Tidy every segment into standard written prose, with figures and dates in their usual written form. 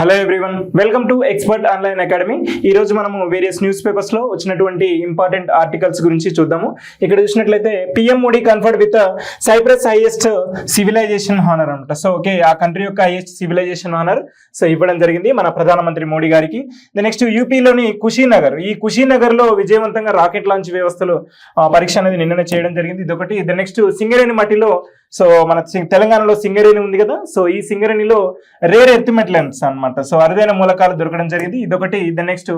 Hello everyone, welcome to expert online academy. ఈ రోజు మనము వేరియస్ న్యూస్ పేపర్స్ లో వచ్చినటువంటి ఇంపార్టెంట్ ఆర్టికల్స్ గురించి చూద్దాము. ఇక్కడ చూసినట్లయితే PM Modi conferred with Cyprus highest civilization honour అనమాట. సో ఓకే, ఆ కంట్రీ యొక్క హైయెస్ట్ సివిలైజేషన్ హానర్ సో ఇవ్వడం జరిగింది మన ప్రధానమంత్రి మోడీ గారికి. నెక్స్ట్ యూపీలోని కుషీనగర్, ఈ కుషీనగర్ లో విజయవంతంగా రాకెట్ లాంచ్ వ్యవస్థలు పరీక్ష అనేది నిన్ననే చేయడం జరిగింది. ఇదొకటి. నెక్స్ట్ సింగరేణి మట్టిలో, సో మన తెలంగాణలో సింగరేణి ఉంది కదా, సో ఈ సింగరేణిలో రేర్ ఎర్త్ మెటల్స్ అనమాట, సో అరుదైన మూలకాలు దొరకడం జరిగింది. ఇదొకటి. నెక్స్ట్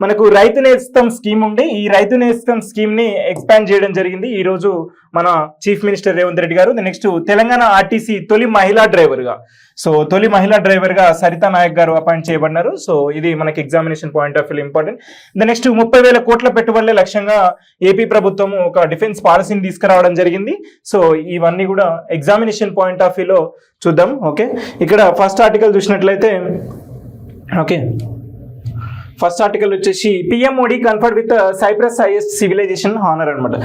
మనకు రైతు నేస్తం స్కీమ్ ఉండే, ఈ రైతు నేస్తం స్కీమ్ ని ఎక్స్పాండ్ చేయడం జరిగింది ఈ రోజు మన చీఫ్ మినిస్టర్ రేవంత్ రెడ్డి గారు. నెక్స్ట్ తెలంగాణ ఆర్టీసీ తొలి మహిళా డ్రైవర్ గా, సో తొలి మహిళా డ్రైవర్ గా సరితా నాయక్ గారు అపాయింట్ చేయబడినారు. సో ఇది మనకి examination point of view important. Next 30,000 కోట్ల పెట్టుబడులే లక్ష్యంగా ఏపీ ప్రభుత్వం ఒక డిఫెన్స్ పాలసీని తీసుకురావడం జరిగింది. సో ఇవన్నీ కూడా ఎగ్జామినేషన్ పాయింట్ ఆఫ్ వ్యూలో చూద్దాం. ఓకే, ఇక్కడ ఫస్ట్ ఆర్టికల్ చూసినట్లయితే, ఓకే ఫస్ట్ ఆర్టికల్ వచ్చేసి PM Modi conferred with Cyprus highest civilization honour అనమాట.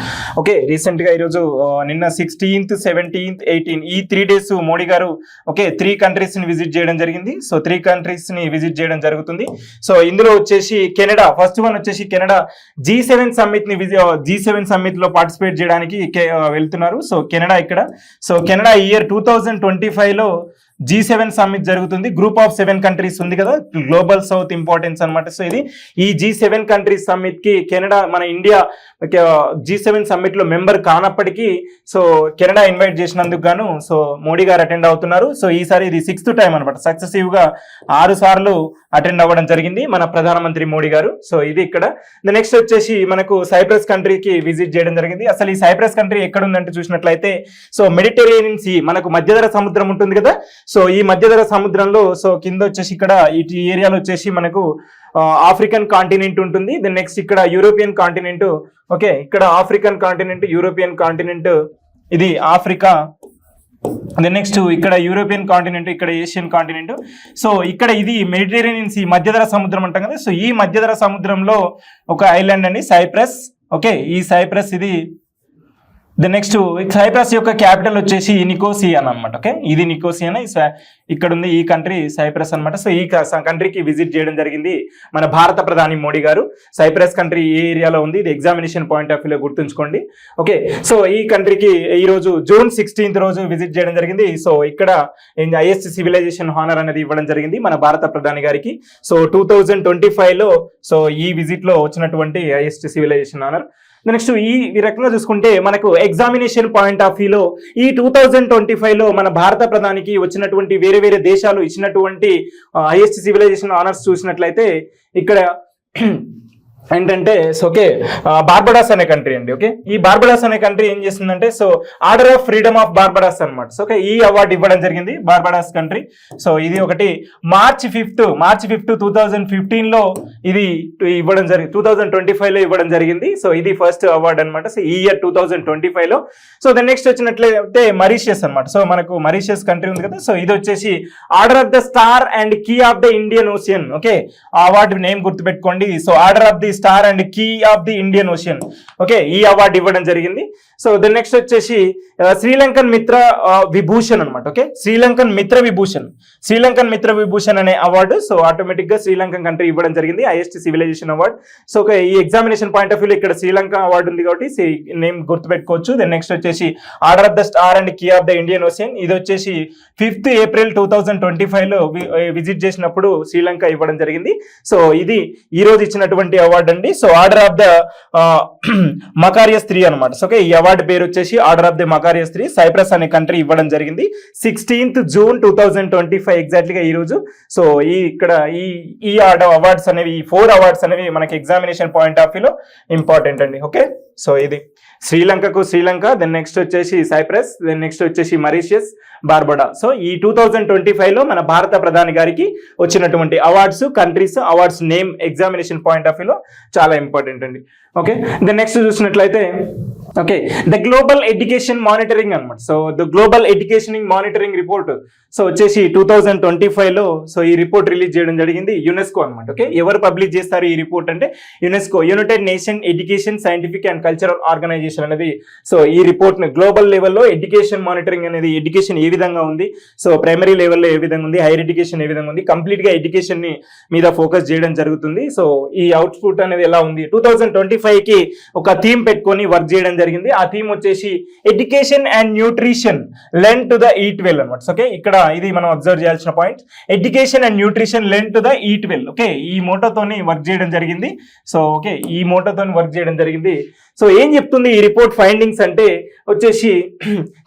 ఓకే, రీసెంట్ గా ఈరోజు నిన్న 16th, 17th, 18 ఈ 3 days మోడీ గారు ఓకే 3 countries ని విజిట్ చేయడం జరిగింది. సో 3 countries ని విజిట్ చేయడం జరుగుతుంది. సో ఇందులో వచ్చేసి కెనడా, ఫస్ట్ వన్ వచ్చేసి కెనడా G7 సమ్మిట్ ని G7 సమ్మిట్ లో పార్టిసిపేట్ చేయడానికి వెళ్తున్నారు. సో కెనడా ఇక్కడ, సో కెనడా ఇయర్ 2025 లో G7 సమ్మిట్ జరుగుతుంది. గ్రూప్ ఆఫ్ 7 countries ఉంది కదా, గ్లోబల్ సౌత్ ఇంపార్టెన్స్ అనమాట. సో ఇది ఈ G7 countries సమ్మిట్ కి కెనడా, మన ఇండియా G7 సమ్మిట్ లో మెంబర్ కానప్పటికీ సో కెనడా ఇన్వైట్ చేసినందుకు గాను సో మోడీ గారు అటెండ్ అవుతున్నారు. సో ఈసారి ఇది 6th టైం అనమాట, సక్సెసివ్ గా 6 సార్లు అటెండ్ అవ్వడం జరిగింది మన ప్రధానమంత్రి మోడీ గారు. సో ఇది ఇక్కడ. నెక్స్ట్ వచ్చేసి మనకు సైప్రస్ కంట్రీకి విజిట్ చేయడం జరిగింది. అసలు ఈ సైప్రస్ కంట్రీ ఎక్కడ ఉందంటే చూసినట్లయితే, సో మెడిటరేనియన్ సీ, మనకు మధ్యధర సముద్రం ఉంటుంది కదా, సో ఈ మధ్యధర సముద్రంలో సో కింద వచ్చేసి ఇక్కడ ఈ ఏరియాలో వచ్చేసి మనకు ఆఫ్రికన్ కాంటినెంట్ ఉంటుంది. దెన్ నెక్స్ట్ ఇక్కడ యూరోపియన్ కాంటినెంట్. ఓకే, ఇక్కడ ఆఫ్రికన్ కాంటినెంట్, యూరోపియన్ కాంటినెంట్, ఇది ఆఫ్రికా. నెక్స్ట్ ఇక్కడ యూరోపియన్ కాంటినెంట్, ఇక్కడ ఏషియన్ కాంటినెంట్. సో ఇక్కడ ఇది మెడిటరేనియన్ సీ, మధ్యధర సముద్రం అంటాం కదా. సో ఈ మధ్యధర సముద్రంలో ఒక ఐలాండ్ అండి సైప్రస్. ఓకే, ఈ సైప్రస్ ఇది. నెక్స్ట్ సైప్రస్ యొక్క క్యాపిటల్ వచ్చేసి నికోసియానా అనమాట. ఓకే, ఇది నికోసియానా, ఇక్కడ ఉంది ఈ కంట్రీ సైప్రస్ అనమాట. సో ఈ కంట్రీకి విజిట్ చేయడం జరిగింది మన భారత ప్రధాని మోడీ గారు. సైప్రస్ కంట్రీ ఏ ఏరియాలో ఉంది, ఇది ఎగ్జామినేషన్ పాయింట్ ఆఫ్ వ్యూలో గుర్తుంచుకోండి. ఓకే, సో ఈ కంట్రీకి ఈ రోజు June 16th రోజు విజిట్ చేయడం జరిగింది. సో ఇక్కడ హైయెస్ట్ సివిలైజేషన్ హానర్ అనేది ఇవ్వడం జరిగింది మన భారత ప్రధాని గారికి. సో 2025 లో సో ఈ విజిట్ లో వచ్చినటువంటి హైయెస్ట్ సివిలైజేషన్ హానర్. నెక్స్ట్ ఈ రకంగా చూసుకుంటే మనకు ఎగ్జామినేషన్ పాయింట్ ఆఫ్ వ్యూలో ఈ 2025 లో మన భారత ప్రధానికి వచ్చినటువంటి వేరే వేరే దేశాలు ఇచ్చినటువంటి హైయెస్ట్ సివిలైజేషన్ ఆనర్స్ చూసినట్లయితే ఇక్కడ ఏంటంటే ఓకే బార్బడాస్ అనే కంట్రీ అండి. ఓకే, ఈ బార్బడాస్ అనే కంట్రీ ఏం చేస్తుందంటే so order of freedom of Barbados అనమాట. సో ఓకే, ఈ అవార్డు ఇవ్వడం జరిగింది బార్బడాస్ కంట్రీ. సో ఇది ఒకటి. మార్చ్ 5th 2015 లో ఇది ఇవ్వడం జరిగింది, 2025 లో ఇవ్వడం జరిగింది. సో ఇది ఫస్ట్ అవార్డు అనమాట. సో ఈ ఇయర్ 2025 లో. సో దెన్ నెక్స్ట్ వచ్చినట్లయితే మరీషియస్ అనమాట. సో మనకు మరీషియస్ కంట్రీ ఉంది కదా, సో ఇది వచ్చేసి order of the star and key of the Indian ocean. Okay, ఆ అవార్డు నేమ్ గుర్తుపెట్టుకోండి. So order of the star and key of the Indian ocean. Okay, ఈ అవార్డు ఇవ్వడం జరిగింది. సో దెన్ నెక్స్ట్ వచ్చేసి శ్రీలంకన్ మిత్ర విభూషణ్ అనమాట. ఓకే, శ్రీలంకన్ మిత్ర విభూషణ్ అనే అవార్డు సో ఆటోమేటిక్ గా Sri Lankan country ఇవ్వడం జరిగింది, highest civilization award. So okay, ఈ ఎగ్జామినేషన్ పాయింట్ ఆఫ్ వ్యూలో ఇక్కడ శ్రీలంక అవార్డు ఉంది కాబట్టి నేమ్ గుర్తుపెట్టుకోవచ్చు. దెన్ నెక్స్ట్ వచ్చేసి order of the star and key of the Indian ocean, ఇది వచ్చేసి 5th April 2025 లో విజిట్ చేసినప్పుడు శ్రీలంక ఇవ్వడం జరిగింది. సో ఇది ఈ రోజు ఇచ్చినటువంటి అవార్డు అండి. సో ఆర్డర్ ఆఫ్ ద మకారియస్ 3 అనమాట. సో ఓకే, ఈ అవార్డు పేరు వచ్చేసి ఆర్డర్ ఆఫ్ ద మకారియస్ 3, సైప్రస్ అనే కంట్రీ ఇవ్వడం జరిగింది 16th June 2025 ఎగ్జాక్ట్లీ గా ఈ రోజు. సో ఇక్కడ ఈ అవార్డ్స్ అనేవి, ఈ 4 అవార్డ్స్ అనేవి మనకి ఎగ్జామినేషన్ పాయింట్ ఆఫ్ వ్యూలో ఇంపార్టెంట్ అండి. ఓకే, సో ఇది శ్రీలంక, దెన్ నెక్స్ట్ వచ్చేసి సైప్రస్, దెన్ నెక్స్ట్ వచ్చేసి మరీషియస్, బార్బడా. సో ఈ 2025 లో మన భారత ప్రధాని గారికి వచ్చినటువంటి awards, countries, awards name examination point of వ్యూలో చాలా ఇంపార్టెంట్ అండి. ఓకే, దెన్ నెక్స్ట్ చూసినట్లయితే okay, the global education monitoring అనమాట. So the global education monitoring report so వచ్చేసి 2025లో సో ఈ రిపోర్ట్ రిలీజ్ చేయడం జరిగింది యునెస్కో అనమాట. ఓకే, ఎవరు పబ్లిష్ చేస్తారు ఈ రిపోర్ట్ అంటే UNESCO, united nation education scientific and cultural organization అనేది సో ఈ రిపోర్ట్ ని గ్లోబల్ లెవెల్లో ఎడ్యుకేషన్ మానిటరింగ్ అనేది ఎడ్యుకేషన్ ఏ విధంగా ఉంది, సో ప్రైమరీ లెవెల్లో ఏ విధంగా ఉంది, హైయర్ ఎడ్యుకేషన్ ఏ విధంగా ఉంది, కంప్లీట్ గా ఎడ్యుకేషన్ ని మీద ఫోకస్ చేయడం జరుగుతుంది. సో ఈ అవుట్పుట్ అనేది ఎలా ఉంది, 2025కి ఒక థీమ్ పెట్టుకొని వర్క్ చేయడం జరిగింది. ఆ థీమ్ వచ్చేసి education and nutrition learn to the eat well అనమాట. ఓకే, ఇక్కడ ఇది మనం అబ్జర్వ్ చేయాల్సిన point, education and nutrition learn to the eat well. Okay, ఈ మోటోతోని వర్క్ చేయడం జరిగింది. సో ఓకే, ఈ మోటోతోని వర్క్ చేయడం జరిగింది. సో ఏం చెప్తుంది ఈ రిపోర్ట్ ఫైండింగ్స్ అంటే వచ్చేసి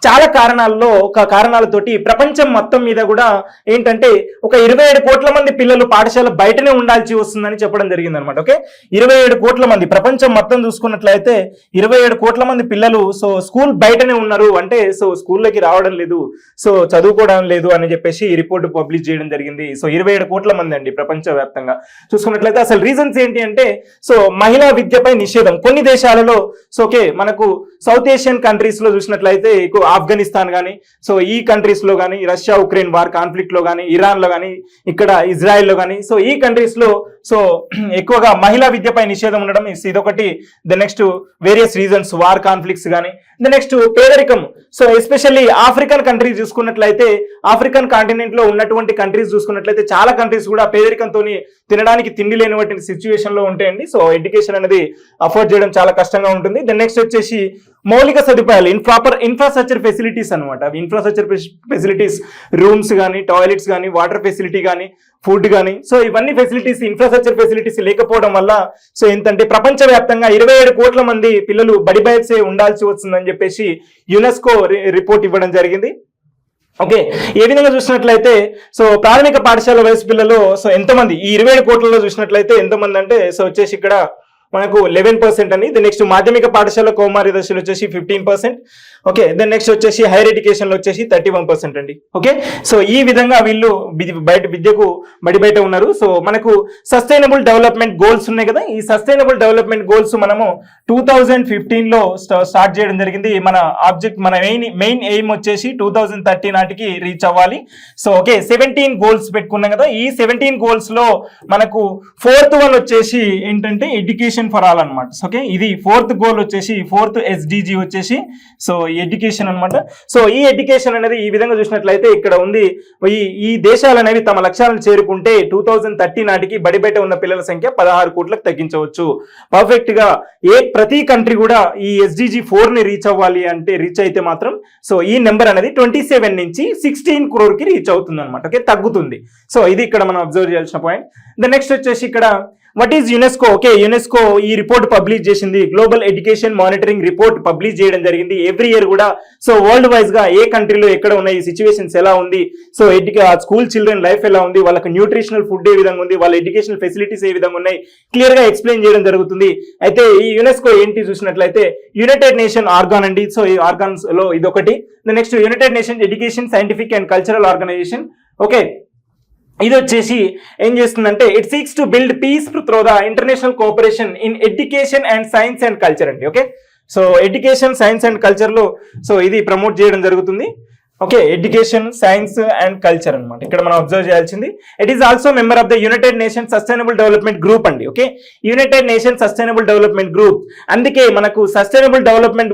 చాలా కారణాలతోటి ప్రపంచం మొత్తం మీద కూడా ఏంటంటే ఒక 27 కోట్ల మంది పిల్లలు పాఠశాల బయటనే ఉండాల్సి వస్తుందని చెప్పడం జరిగింది అనమాట. ఓకే, 27 కోట్ల మంది ప్రపంచం మొత్తం చూసుకున్నట్లయితే 27 కోట్ల మంది పిల్లలు సో స్కూల్ బయటనే ఉన్నారు అంటే సో స్కూల్లోకి రావడం లేదు, సో చదువుకోవడం లేదు అని చెప్పేసి ఈ రిపోర్ట్ పబ్లిష్ చేయడం జరిగింది. సో 27 కోట్ల మంది అండి ప్రపంచవ్యాప్తంగా చూసుకున్నట్లయితే. అసలు రీజన్స్ ఏంటి అంటే సో మహిళా విద్యపై నిషేధం కొన్ని దేశాలలో. సో ఓకే, మనకు సౌత్ ఏషియన్ కంట్రీస్ లో చూసినట్లయితే ఎక్కువ ఆఫ్ఘనిస్తాన్ కానీ సో ఈ కంట్రీస్ లో కానీ, రష్యా ఉక్రెయిన్ వార్ కాన్ఫ్లిక్ట్ లో కానీ, ఇరాన్ లో కానీ, ఇక్కడ ఇజ్రాయెల్ లో కానీ, సో ఈ కంట్రీస్ లో సో ఎక్కువగా మహిళా విద్యపై నిషేధం ఉండడం ఇదొకటి. The next various reasons, war conflicts కానీ, ద నెక్స్ట్ పేదరికం. సో ఎస్పెషల్లీ ఆఫ్రికన్ కంట్రీస్ చూసుకున్నట్లయితే, ఆఫ్రికన్ కాంటినెంట్ లో ఉన్నటువంటి కంట్రీస్ చూసుకున్నట్లయితే చాలా కంట్రీస్ కూడా పేదరికంతో తినడానికి తిండి లేనటువంటి సిచ్యువేషన్ లో ఉంటాయండి. సో ఎడ్యుకేషన్ అనేది అఫోర్డ్ చేయడం చాలా కష్టంగా ఉంటుంది. ద నెక్స్ట్ వచ్చేసి మౌలిక సదుపాయాలు, ఇన్ఫ్రాస్ట్రక్చర్ ఫెసిలిటీస్ అనమాట. ఇన్ఫ్రాస్ట్రక్చర్ ఫెసిలిటీస్, రూమ్స్ కానీ, టాయిలెట్స్ కానీ, వాటర్ ఫెసిలిటీ కానీ, ఫుడ్ కానీ, సో ఇవన్నీ ఫెసిలిటీస్, ఇన్ఫ్రాస్ట్రక్చర్ ఫెసిలిటీస్ లేకపోవడం వల్ల సో ఏంటంటే ప్రపంచవ్యాప్తంగా 27 కోట్ల మంది పిల్లలు బడి బయసే ఉండాల్సి వస్తుందని చెప్పేసి యునెస్కో రిపోర్ట్ ఇవ్వడం జరిగింది. ఓకే, ఏ విధంగా చూసినట్లయితే సో ప్రాథమిక పాఠశాల వయసు పిల్లలు సో ఎంతమంది ఈ 27 కోట్లలో చూసినట్లయితే ఎంతమంది అంటే సో వచ్చేసి ఇక్కడ మనకు 11% అని. దెన్ నెక్స్ట్ మాధ్యమిక పాఠశాల కౌమార దశలు వచ్చేసి 15%. ఓకే, దెన్ నెక్స్ట్ వచ్చేసి హైయర్ ఎడ్యుకేషన్ లో వచ్చేసి 31% అండి. ఓకే, సో ఈ విధంగా వీళ్ళు విద్యకు బయట ఉన్నారు. సో మనకు సస్టైనబుల్ డెవలప్మెంట్ గోల్స్ ఉన్నాయి కదా, ఈ సస్టైనబుల్ డెవలప్మెంట్ గోల్స్ మనము 2015లో స్టార్ట్ చేయడం జరిగింది. మన మెయిన్ ఎయిమ్ వచ్చేసి 2030 నాటికి రీచ్ అవ్వాలి. సో ఓకే, 17 గోల్స్ పెట్టుకున్నాం కదా. ఈ 17 గోల్స్ లో మనకు 4th వన్ వచ్చేసి ఏంటంటే ఎడ్యుకేషన్ ఫర్ ఆల్ అనమాట. ఓకే, ఇది 4th గోల్ వచ్చేసి 4th SDG వచ్చేసి సో ఎడ్యుకేషన్ అనమాట. సో ఈ ఎడ్యుకేషన్ అనేది ఈ విధంగా చూసినట్లయితే ఇక్కడ ఉంది, ఈ దేశాలు అనేవి తమ లక్ష్యాలను చేరుకుంటే 2030 నాటికి బయట ఉన్న పిల్లల సంఖ్య 16 కోట్లకు తగ్గించవచ్చు. పర్ఫెక్ట్ గా ప్రతి కంట్రీ కూడా ఈ SDG 4 ని రీచ్ అవ్వాలి అంటే రీచ్ అయితే మాత్రం సో ఈ నెంబర్ అనేది 27 నుంచి 16 crore కి రీచ్ అవుతుంది అనమాట. ఓకే, తగ్గుతుంది. సో ఇది ఇక్కడ మనం అబ్జర్వ్ చేయాల్సిన పాయింట్. ద నెక్స్ట్ వచ్చేసి ఇక్కడ what is UNESCO. Okay, UNESCO ఈ రిపోర్ట్ పబ్లిష్ చేసింది, global education monitoring report publish చేయడం జరిగింది. ఎవ్రీ ఇయర్ కూడా సో వరల్డ్ వైజ్ గా ఏ కంట్రీలో ఎక్కడ ఉన్నాయి, సిచ్యువేషన్స్ ఎలా ఉంది, సో స్కూల్ చిల్డ్రన్ లైఫ్ ఎలా ఉంది, వాళ్ళకి న్యూట్రిషనల్ ఫుడ్ ఏ విధంగా ఉంది, వాళ్ళ ఎడ్యుకేషనల్ ఫెసిలిటీస్ ఏ విధంగా ఉన్నాయి, క్లియర్ గా ఎక్స్ప్లెయిన్ చేయడం జరుగుతుంది. అయితే ఈ యునెస్కో ఏంటి చూసినట్లయితే యునైటెడ్ నేషన్ ఆర్గాన్ అండి. సో ఈ ఆర్గాన్స్ లో ఇదొకటి. Next United nation education scientific and cultural organisation. Okay, ఇది వచ్చేసి ఏం చేస్తుందంటే it seeks to build peace through the international cooperation in education and science and culture అండి. Okay, so education, science and culture లో so ఇది promote చేయడం జరుగుతుంది. Okay, education, science and culture అనమాట ఇక్కడ మనం అబ్జర్వ్ చేయాల్సింది. It is also member of the United Nation sustainable development group అండి. Okay, United Nation sustainable development group, అందుకే మనకు సస్టైనబుల్ డెవలప్మెంట్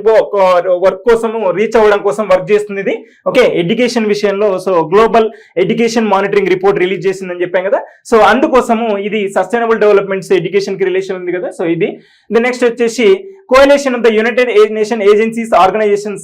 వర్క్ కోసము రీచ్ అవ్వడం కోసం వర్క్ చేస్తుంది ఇది. ఓకే, ఎడ్యుకేషన్ విషయంలో so global education monitoring report release చేసిందని చెప్పాం కదా. సో అందుకోసము ఇది సస్టైనబుల్ డెవలప్మెంట్స్ ఎడ్యుకేషన్ కి రిలేషన్ ఉంది కదా. సో ఇది ది నెక్స్ట్ వచ్చేసి coalition of the United Nation agencies organizations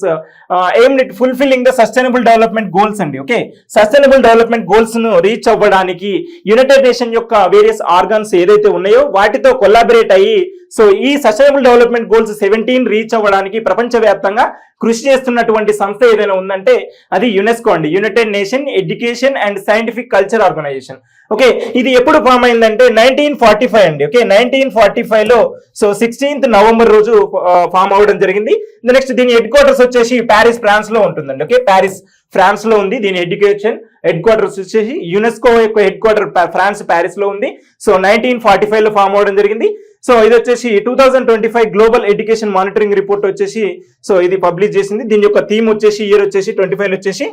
aimed at fulfilling the sustainable development goals అండి. ఓకే, సస్టైనబుల్ డెవలప్మెంట్ గోల్స్ ను రీచ్ అవ్వడానికి యునైటెడ్ నేషన్ యొక్క వేరియస్ ఆర్గాన్స్ ఏదైతే ఉన్నాయో వాటితో కొలాబరేట్ అయ్యి సో ఈ సస్టైనబుల్ డెవలప్మెంట్ గోల్స్ 17 రీచ్ అవ్వడానికి ప్రపంచవ్యాప్తంగా కృషి చేస్తున్నటువంటి సంస్థ ఏదైనా ఉందంటే అది యునెస్కో అండి, united nation education and scientific culture organization. Okay, ఇది ఎప్పుడు ఫామ్ అయిందంటే 1945 అండి. ఓకే, 1945 లో సో 16th నవంబర్ రోజు ఫామ్ అవ్వడం జరిగింది. నెక్స్ట్ దీని హెడ్ క్వార్టర్స్ వచ్చేసి ప్యారిస్, ఫ్రాన్స్ లో ఉంటుందండి. ఓకే, ప్యారిస్ ఫ్రాన్స్ లో ఉంది. దీని ఎడ్యుకేషన్ హెడ్ క్వార్టర్స్ వచ్చేసి యునెస్కో యొక్క హెడ్ క్వార్టర్ ఫ్రాన్స్ ప్యారిస్ లో ఉంది. సో 1945 లో ఫామ్ అవ్వడం జరిగింది. సో ఇది వచ్చేసి 2025 గ్లోబల్ ఎడ్యుకేషన్ మానిటరింగ్ రిపోర్ట్ వచ్చేసి సో ఇది పబ్లిష్ చేసింది. దీని యొక్క థీమ్ వచ్చేసి ఇయర్ వచ్చేసి 25 వచ్చేసి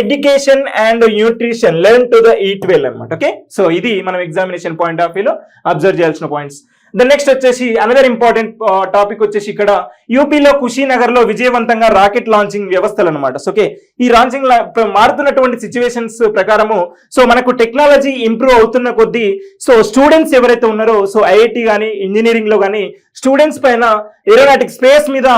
education and nutrition learn to the eat well అనమాట. ఓకే, సో ఇది మనం ఎగ్జామినేషన్ పాయింట్ ఆఫ్ వ్యూలో అబ్జర్వ్ చేయాల్సిన పాయింట్స్. నెక్స్ట్ వచ్చేసి అనదర్ ఇంపార్టెంట్ టాపిక్ వచ్చేసి ఇక్కడ యూపీలో కుషీనగర్ లో విజయవంతంగా రాకెట్ లాంచింగ్ వ్యవస్థలు అనమాట. సో ఓకే, ఈ లాంచింగ్ మారుతున్నటువంటి సిచ్యువేషన్స్ ప్రకారము సో మనకు టెక్నాలజీ ఇంప్రూవ్ అవుతున్న కొద్దీ సో స్టూడెంట్స్ ఎవరైతే ఉన్నారో సో ఐఐటి కానీ ఇంజనీరింగ్ లో కానీ స్టూడెంట్స్ పైన ఏరోనాటిక్ స్పేస్ మీద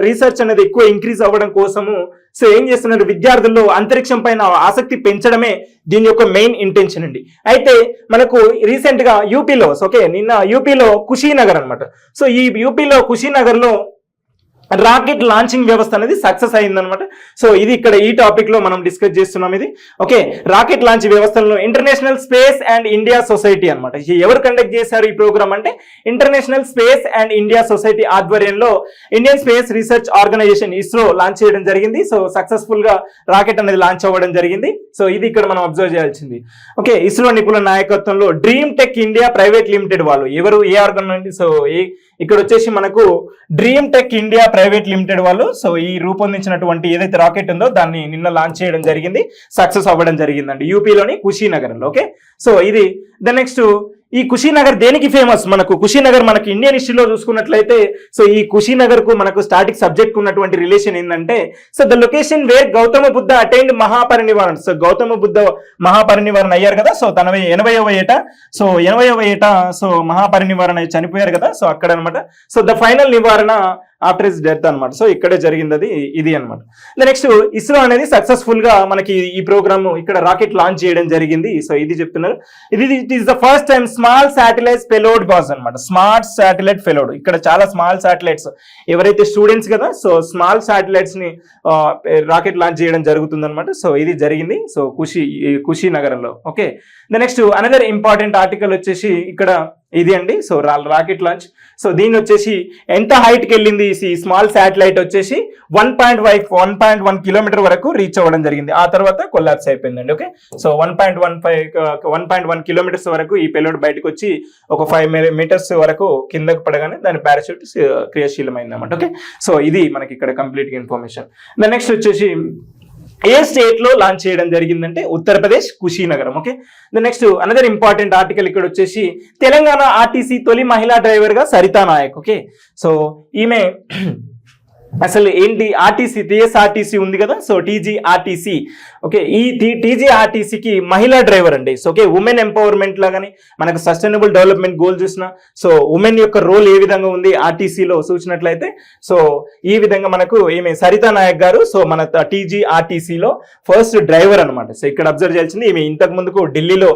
రీసెర్చ్ అనేది ఎక్కువ ఇంక్రీజ్ అవ్వడం కోసము సో ఏం చేస్తున్నారు, విద్యార్థుల్లో అంతరిక్షం పైన ఆసక్తి పెంచడమే దీని యొక్క మెయిన్ ఇంటెన్షన్ అండి. అయితే మనకు రీసెంట్ గా యూపీలో ఓకే నిన్న యూపీలో కుషీనగర్ అనమాట. సో ఈ యూపీలో కుషీనగర్ లో రాకెట్ లాంచింగ్ వ్యవస్థ అనేది సక్సెస్ అయిందనమాట. సో ఇది ఇక్కడ ఈ టాపిక్ లో మనం డిస్కస్ చేస్తున్నాం. ఇది ఓకే, రాకెట్ లాంచ్ వ్యవస్థలను international space and India society అనమాట. ఎవరు కండక్ట్ చేశారు ఈ ప్రోగ్రామ్ అంటే international space and India society ఆధ్వర్యంలో Indian space research organisation ISRO launch చేయడం జరిగింది. సో సక్సెస్ఫుల్ గా రాకెట్ అనేది లాంచ్ అవ్వడం జరిగింది. సో ఇది ఇక్కడ మనం అబ్జర్వ్ చేయాల్సింది. ఓకే, ఇస్రో నిపుణుల నాయకత్వంలో dream tech India private limited వాళ్ళు ఎవరు ఏ ఆర్గనైజేషన్, సో ఇక్కడ వచ్చేసి మనకు dream tech India private limited వాళ్ళు సో ఈ రూపొందించినటువంటి ఏదైతే రాకెట్ ఉందో దాన్ని నిన్న లాంచ్ చేయడం జరిగింది, సక్సెస్ అవ్వడం జరిగిందండి యూపీలోని కుషీనగర్లో. ఓకే, సో ఇది నెక్స్ట్ ఈ కుషీనగర్ దేనికి ఫేమస్, మనకు కుషీనగర్ మనకి ఇండియన్ హిస్టరీలో చూసుకున్నట్లయితే సో ఈ కుషీనగర్ కు మనకు స్టాటిక్ సబ్జెక్ట్ ఉన్నటువంటి రిలేషన్ ఏంటంటే so the location where Gautama Buddha attained Mahaparinirvana. So Gautama Buddha Mahaparinirvana అయ్యారు కదా, సో తన 80వ ఏట సో 80వ ఏట సో మహాపరినివారణ చనిపోయారు కదా, సో అక్కడ అనమాట. సో ద ఫైనల్ నివారణ ఆఫ్టర్ హిస్ డెత్ అనమాట. సో ఇక్కడే జరిగింది అది ఇది అనమాట. నెక్స్ట్ ఇస్రో అనేది సక్సెస్ఫుల్ గా మనకి ఈ ప్రోగ్రామ్ ఇక్కడ రాకెట్ లాంచ్ చేయడం జరిగింది. సో ఇది చెప్తున్నారు, ఇది it is the first time small satellite payload bus అనమాట. స్మార్ట్ శాటిలైట్ పెలోడ్, ఇక్కడ చాలా స్మాల్ శాటిలైట్స్ ఎవరైతే స్టూడెంట్స్ కదా సో స్మాల్ శాటిలైట్స్ ని రాకెట్ లాంచ్ చేయడం జరుగుతుంది అనమాట. సో ఇది జరిగింది సో కుషీనగర్లో. Okay, next another important article వచ్చేసి ఇక్కడ ఇది అండి. సో రాకెట్ లాంచ్, సో దీన్ని వచ్చేసి ఎంత హైట్కి వెళ్ళింది ఈ స్మాల్ శాటిలైట్ వచ్చేసి 1.1 కిలోమీటర్ వరకు రీచ్ అవ్వడం జరిగింది. ఆ తర్వాత కొలాప్స్ అయిపోయిందండి. ఓకే, సో 1.1 కిలోమీటర్స్ వరకు ఈ పెలోడ్ బయటకు వచ్చి ఒక 5 మీటర్స్ వరకు కిందకు పడగానే దాని పారాషూట్ క్రియాశీలమైంది అన్నమాట. ఓకే, సో ఇది మనకి ఇక్కడ కంప్లీట్ ఇన్ఫర్మేషన్. నెక్స్ట్ వచ్చేసి ఏ స్టేట్ లో లాంచ్ చేయడం జరిగిందంటే Uttar Pradesh Kushinagaram. Okay, next another important article ఇక్కడ వచ్చేసి తెలంగాణ ఆర్టీసీ తొలి మహిళా డ్రైవర్ గా సరితా నాయక్. ఓకే, సో ఈమె అసలు ఏంటి ఆర్టీసీ టీఎస్ఆర్టీసీ ఉంది కదా, సో టీజీఆర్టీసీ. ఓకే, ఈ టీజీఆర్టీసీకి మహిళా డ్రైవర్ అండి. సో ఓకే, ఉమెన్ ఎంపవర్మెంట్ లాగానే మనకు సస్టైనబుల్ డెవలప్మెంట్ గోల్ చూసిన సో ఉమెన్ యొక్క రోల్ ఏ విధంగా ఉంది ఆర్టీసీలో చూసినట్లయితే సో ఈ విధంగా మనకు ఈమె సరితా నాయక్ గారు సో మన టీజీఆర్టీసీలో ఫస్ట్ డ్రైవర్ అనమాట. సో ఇక్కడ అబ్జర్వ్ చేయాల్సింది ఈమె ఇంతకు ముందుకు ఢిల్లీలో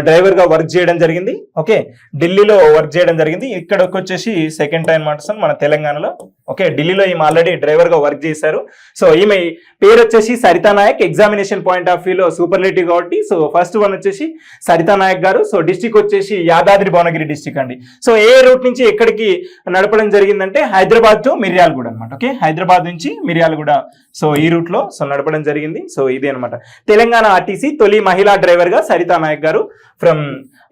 డ్రైవర్ గా వర్క్ చేయడం జరిగింది. ఓకే, ఢిల్లీలో వర్క్ చేయడం జరిగింది. ఇక్కడ వచ్చేసి సెకండ్ టైం మాట మన తెలంగాణలో. ఓకే, ఢిల్లీలో ఈమె ఆల్రెడీ డ్రైవర్ గా వర్క్ చేశారు. సో ఈమె పేరు వచ్చేసి Sarita Nayak. Examination point of వ్యూలో సూపర్లేటివ్ కాబట్టి సో ఫస్ట్ వన్ వచ్చేసి సరితా నాయక్ గారు. సో డిస్టిక్ వచ్చేసి యాదాద్రి భువనగిరి డిస్టిక్ అండి. సో ఏ రూట్ నుంచి ఎక్కడికి నడపడం జరిగిందంటే హైదరాబాద్ టు మిర్యాలగూడ అనమాట. ఓకే, హైదరాబాద్ నుంచి మిర్యాలగూడ సో ఈ రూట్ లో సో నడపడం జరిగింది. సో ఇది అనమాట తెలంగాణ ఆర్టీసీ తొలి మహిళా డ్రైవర్ గా సరితా నాయక్ గారు from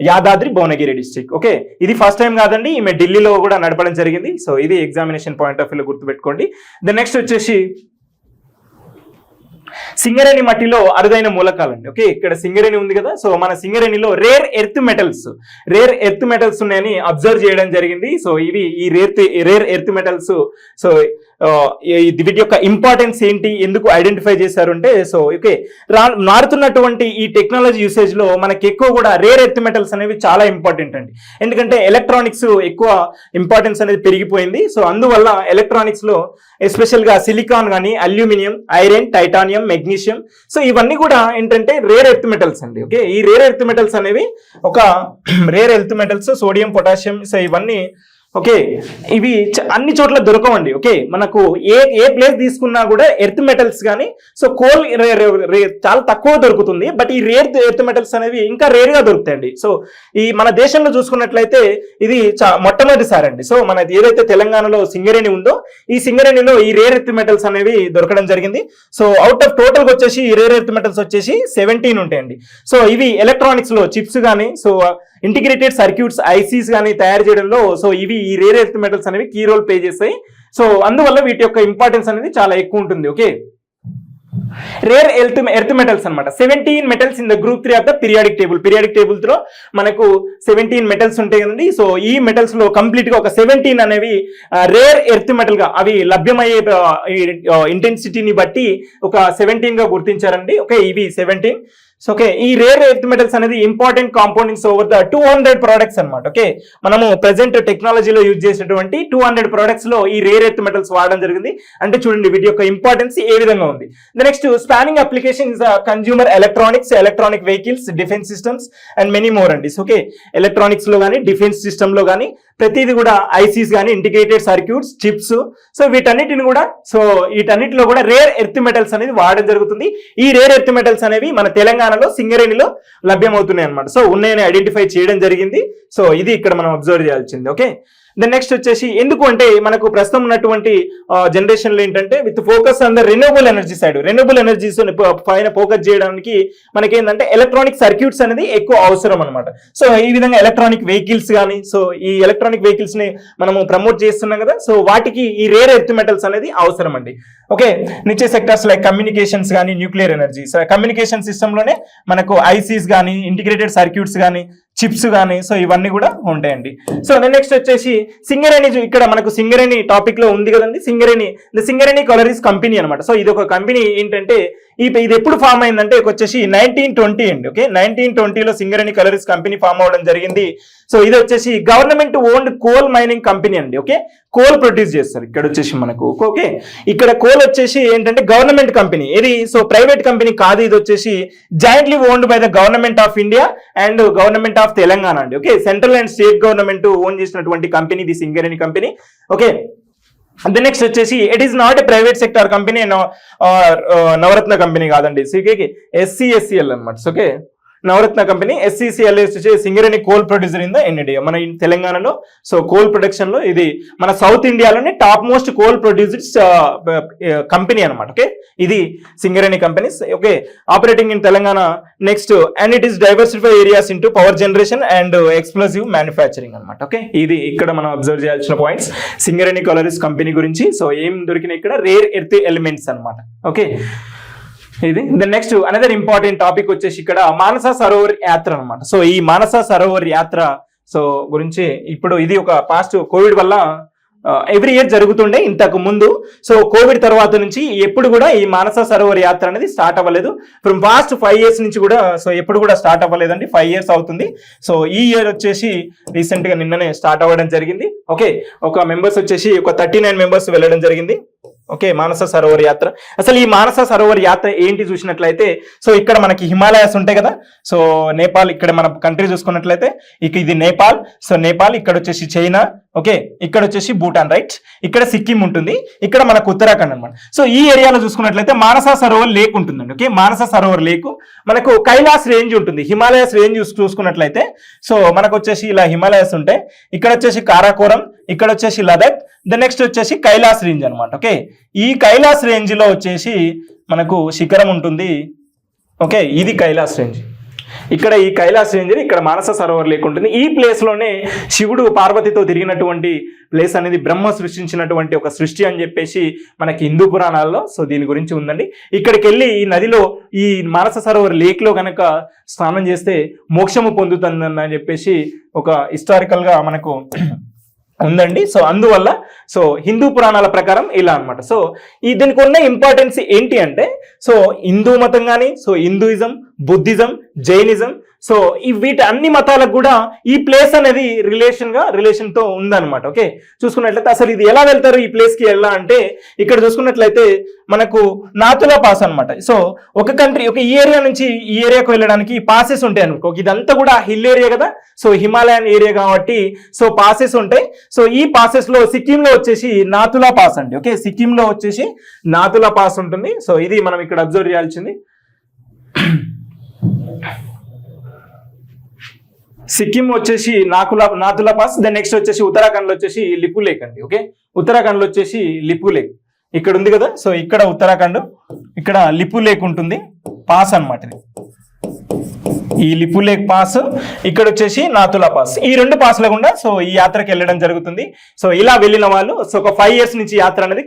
Yadadri Bhuvanagiri district. Okay, ఇది ఫస్ట్ టైం కాదండి, ఈమె ఢిల్లీలో కూడా నడపడం జరిగింది. సో ఇది ఎగ్జామినేషన్ పాయింట్ ఆఫ్ వ్యూలో గుర్తుపెట్టుకోండి. నెక్స్ట్ వచ్చేసి సింగరేణి మట్టిలో అరుదైన మూలకాలండి. ఓకే, ఇక్కడ సింగరేణి ఉంది కదా, సో మన సింగరేణిలో రేర్ ఎర్త్ మెటల్స్ ఉన్నాయని అబ్జర్వ్ చేయడం జరిగింది. సో ఇవి ఈ రేర్ ఎర్త్ మెటల్స్ సో వీటి యొక్క ఇంపార్టెన్స్ ఏంటి, ఎందుకు ఐడెంటిఫై చేశారు అంటే సో ఓకే మారుతున్నటువంటి ఈ టెక్నాలజీ యూసేజ్ లో మనకి ఎక్కువ కూడా రేర్ ఎర్త్ మెటల్స్ అనేవి చాలా ఇంపార్టెంట్ అండి. ఎందుకంటే ఎలక్ట్రానిక్స్ ఎక్కువ ఇంపార్టెన్స్ అనేది పెరిగిపోయింది. సో అందువల్ల ఎలక్ట్రానిక్స్ లో ఎస్పెషల్ గా సిలికాన్ కానీ aluminium, iron, titanium, magnesium so ఇవన్నీ కూడా ఏంటంటే రేర్ ఎర్త్ మెటల్స్ అండి. ఓకే, ఈ రేర్ ఎర్త్ మెటల్స్ అనేవి ఒక rare earth metals sodium, potassium so ఇవన్నీ ఓకే ఇవి అన్ని చోట్ల దొరకవండి. ఓకే, మనకు ఏ ప్లేస్ తీసుకున్నా కూడా ఎర్త్ మెటల్స్ కానీ సో కోల్ చాలా తక్కువ దొరుకుతుంది. బట్ ఈ ఎర్త్ మెటల్స్ అనేవి ఇంకా రేర్ గా దొరుకుతాయండి. సో ఈ మన దేశంలో చూసుకున్నట్లయితే ఇది మొట్టమొదటిసారి అండి. సో మన ఏదైతే తెలంగాణలో సింగరేణి ఉందో ఈ సింగరేణిలో ఈ రేర్ ఎర్త్ మెటల్స్ అనేవి దొరకడం జరిగింది. సో అవుట్ ఆఫ్ టోటల్ వచ్చేసి ఈ రేర్ ఎర్త్ మెటల్స్ వచ్చేసి 17 ఉంటాయండి. సో ఇవి ఎలక్ట్రానిక్స్ లో చిప్స్ కానీ సో ఇంటిగ్రేటెడ్ సర్క్యూట్స్ ఐసీస్ కానీ తయారు చేయడంలో సో ఇవి ఈ రేర్ ఎర్త్ మెటల్స్ అనేవి కీ రోల్ ప్లే చేస్తాయి. సో అందువల్ల వీటి యొక్క ఇంపార్టెన్స్ అనేది చాలా ఎక్కువ ఉంటుంది. ఓకే, రేర్ ఎర్త్ మెటల్స్ అనమాట. 17 metals in the group 3 of the periodic table లో మనకు 17 మెటల్స్ ఉంటాయి కదండి. సో ఈ మెటల్స్ లో కంప్లీట్ గా ఒక 17 అనేవి రేర్ ఎర్త్ మెటల్ గా అవి లభ్యమయ్యే ఇంటెన్సిటీని బట్టి ఒక 17 గా గుర్తించారండి. ఓకే, ఇవి 17. సో ఓకే, ఈ రేర్ ఎర్త్ మెటల్స్ అనేది important components over the 200 products అనమాట. ఓకే, మనము ప్రెసెంట్ టెక్నాలజీలో యూజ్ చేసేటువంటి 200 ప్రొడక్ట్స్ లో ఈ రేర్ ఎర్త్ మెటల్స్ వాడడం జరిగింది. అంటే చూడండి వీటి యొక్క ఇంపార్టెన్స్ ఏ విధంగా ఉంది. The next spanning application is consumer electronics, electronic vehicles, defence systems and many more అండి. ఓకే, ఎలక్ట్రానిక్స్ లో కానీ డిఫెన్స్ సిస్టమ్ లో కానీ ప్రతిది కూడా ఐసీస్ కానీ ఇంటిగ్రేటెడ్ సర్క్యూట్స్, చిప్స్, సో వీటన్నిటిని కూడా వీటన్నిటిలో కూడా రేర్ ఎర్త్ మెటల్స్ అనేది వాడడం జరుగుతుంది. ఈ రేర్ ఎర్త్ మెటల్స్ అనేవి మన తెలంగాణలో సింగరేణిలో లభ్యమవుతున్నాయి అనమాట. సో ఉన్నాయని ఐడెంటిఫై చేయడం జరిగింది. సో ఇది ఇక్కడ మనం అబ్జర్వ్ చేయాల్సింది. ఓకే, దెన్ నెక్స్ట్ వచ్చేసి ఎందుకు అంటే మనకు ప్రస్తుతం ఉన్నటువంటి జనరేషన్ లో ఏంటంటే with focus on the renewable energy side, renewable energies పైన ఫోకస్ చేయడానికి మనకి ఏంటంటే ఎలక్ట్రానిక్ సర్క్యూట్స్ అనేది ఎక్కువ అవసరం అనమాట. సో ఈ విధంగా ఎలక్ట్రానిక్ వెహికల్స్ కానీ సో ఈ ఎలక్ట్రానిక్ వెహికల్స్ ని మనము ప్రమోట్ చేస్తున్నాం కదా. సో వాటికి ఈ రేర్ ఎర్త్ మెటల్స్ అనేది అవసరం అండి. ఓకే, నిచ్చే సెక్టర్స్ లైక్ కమ్యూనికేషన్స్ కానీ nuclear energy. So communication system లోనే మనకు ఐసీస్ కానీ ఇంటిగ్రేటెడ్ సర్క్యూట్స్ కానీ చిప్స్ కానీ సో ఇవన్నీ కూడా ఉంటాయండి. సో నెక్స్ట్ వచ్చేసి సింగరేణి, ఇక్కడ మనకు సింగరేణి టాపిక్ లో ఉంది కదండి. సింగరేణి కలరీస్ కంపెనీ అనమాట. సో ఇది ఒక కంపెనీ ఏంటంటే ఇది ఎప్పుడు ఫామ్ అయిందంటే వచ్చేసి 1920 అండి. ఓకే, 1920లో సింగరేణి కలరీస్ కంపెనీ ఫామ్ అవడం జరిగింది. సో ఇది వచ్చేసి government owned coal mining company అండి. ఓకే, కోల్ ప్రొడ్యూస్ చేస్తారు ఇక్కడ వచ్చేసి మనకు. ఓకే, ఇక్కడ కోల్ వచ్చేసి ఏంటంటే గవర్నమెంట్ కంపెనీ ఇది. సో ప్రైవేట్ కంపెనీ కాదు, ఇది వచ్చేసి jointly owned by the government of India and government of Telangana అండి. Okay, central and state government own చేసినటువంటి కంపెనీ ఇది Singareni company. Okay, the next వచ్చేసి it is not a private sector company, Navratna company కాదండి. SCSCL అనమాట. Okay, Navratna company. SCCL వచ్చేసి Singareni coal producer in the India, మన తెలంగాణలో. So coal production లో ఇది మన సౌత్ ఇండియాలోనే top most coal producers company అనమాట. ఓకే, ఇది Singareni companies. Okay, operating in Telangana. Next and it is diversify areas into power generation and explosive manufacturing అనమాట. Okay, ఇది ఇక్కడ మనం అబ్జర్వ్ చేయాల్సిన పాయింట్స్ సింగరేణి కలరీస్ కంపెనీ గురించి. సో ఏం దొరికినాయి ఇక్కడ రేర్ ఎర్త్ ఎలిమెంట్స్ అనమాట. ఓకే, ఇది the next another important topic వచ్చేసి ఇక్కడ మానస సరోవర్ యాత్ర అనమాట. సో ఈ మానస సరోవర్ యాత్ర సో గురించి ఇప్పుడు ఇది ఒక పాస్ట్ కోవిడ్ వల్ల ఎవ్రీ ఇయర్ జరుగుతుండే ఇంతకు ముందు. సో కోవిడ్ తర్వాత నుంచి ఎప్పుడు కూడా ఈ మానస సరోవర్ యాత్ర అనేది స్టార్ట్ అవ్వలేదు. ఫ్రమ్ పాస్ట్ 5 years నుంచి కూడా సో ఎప్పుడు కూడా స్టార్ట్ అవ్వలేదండి. 5 years అవుతుంది. సో ఈ ఇయర్ వచ్చేసి రీసెంట్ గా నిన్ననే స్టార్ట్ అవ్వడం జరిగింది. ఓకే, ఒక మెంబర్స్ వచ్చేసి ఒక 39 members వెళ్ళడం జరిగింది. ఓకే, మానస సరోవర్ యాత్ర. అసలు ఈ మానస సరోవర్ యాత్ర ఏంటి చూసినట్లయితే సో ఇక్కడ మనకి హిమాలయాస్ ఉంటాయి కదా. సో నేపాల్, ఇక్కడ మన కంట్రీ చూసుకున్నట్లయితే ఇక ఇది నేపాల్. సో నేపాల్, ఇక్కడ వచ్చేసి చైనా. ఓకే, ఇక్కడ వచ్చేసి భూటాన్, రైట్. ఇక్కడ సిక్కిం ఉంటుంది, ఇక్కడ మనకు ఉత్తరాఖండ్ అనమాట. సో ఈ ఏరియాలో చూసుకున్నట్లయితే మానస సరోవర్ లేక్ ఉంటుందండి. ఓకే, మానస సరోవర్ లేక్ మనకు కైలాస్ రేంజ్ ఉంటుంది. హిమాలయస్ రేంజ్ చూసుకున్నట్లయితే సో మనకు వచ్చేసి ఇలా హిమాలయస్ ఉంటాయి. ఇక్కడ వచ్చేసి కారాకోరం, ఇక్కడ వచ్చేసి లదాఖ్, ద నెక్స్ట్ వచ్చేసి కైలాస్ రేంజ్ అనమాట. ఓకే, ఈ కైలాస్ రేంజ్ లో వచ్చేసి మనకు శిఖరం ఉంటుంది. ఓకే, ఇది కైలాస్ రేంజ్. ఇక్కడ ఈ కైలాస్ రేంజ్, ఇక్కడ మానస సరోవర్ లేక్ ఉంటుంది. ఈ ప్లేస్ లోనే శివుడు పార్వతితో తిరిగినటువంటి ప్లేస్ అనేది బ్రహ్మ సృష్టించినటువంటి ఒక సృష్టి అని చెప్పేసి మనకి హిందూ పురాణాల్లో సో దీని గురించి ఉందండి. ఇక్కడికి వెళ్ళి ఈ నదిలో ఈ మానస సరోవర్ లేక్ లో కనుక స్నానం చేస్తే మోక్షము పొందుతుందని చెప్పేసి ఒక హిస్టారికల్ గా మనకు ఉందండి. సో అందువల్ల సో హిందూ పురాణాల ప్రకారం ఇలా అనమాట. సో దీనికి ఉన్న ఇంపార్టెన్స్ ఏంటి అంటే సో హిందూ మతం కానీ so Hinduism, Buddhism, Jainism so వీటి అన్ని మతాలకు కూడా ఈ ప్లేస్ అనేది రిలేషన్ తో ఉందన్నమాట. ఓకే, చూసుకున్నట్లయితే అసలు ఇది ఎలా వెళ్తారు ఈ ప్లేస్ కి ఎలా అంటే ఇక్కడ చూసుకున్నట్లయితే మనకు నాతులా పాస్ అనమాట. సో ఒక కంట్రీ ఒక ఈ ఏరియా నుంచి ఈ ఏరియాకు వెళ్ళడానికి పాసెస్ ఉంటాయి అనుకో. ఇదంతా కూడా హిల్ ఏరియా కదా, సో హిమాలయన్ ఏరియా కాబట్టి సో పాసెస్ ఉంటాయి. సో ఈ పాసెస్ లో సిక్కిం లో వచ్చేసి నాతులా పాస్ అండి. ఓకే, సిక్కిం లో వచ్చేసి నాతులా పాస్ ఉంటుంది. సో ఇది మనం ఇక్కడ అబ్జర్వ్ చేయాల్సింది. సిక్కిం వచ్చేసి నాతులా పాస్. దెన్ నెక్స్ట్ వచ్చేసి ఉత్తరాఖండ్ లో వచ్చేసి లిపు లేక్ అండి. ఓకే, ఉత్తరాఖండ్ లో వచ్చేసి లిపు లేక్ ఇక్కడ ఉంది కదా. సో ఇక్కడ ఉత్తరాఖండ్, ఇక్కడ లిపు లేక్ ఉంటుంది, పాస్ అనమాట ఇది. ఈ లిపులేక్ పాస్, ఇక్కడ వచ్చేసి నాతులా పాస్, ఈ 2 పాస్ల గుండా సో ఈ యాత్రకి వెళ్ళడం జరుగుతుంది. సో ఇలా వెళ్ళిన వాళ్ళు సో ఒక 5 years నుంచి యాత్ర అనేది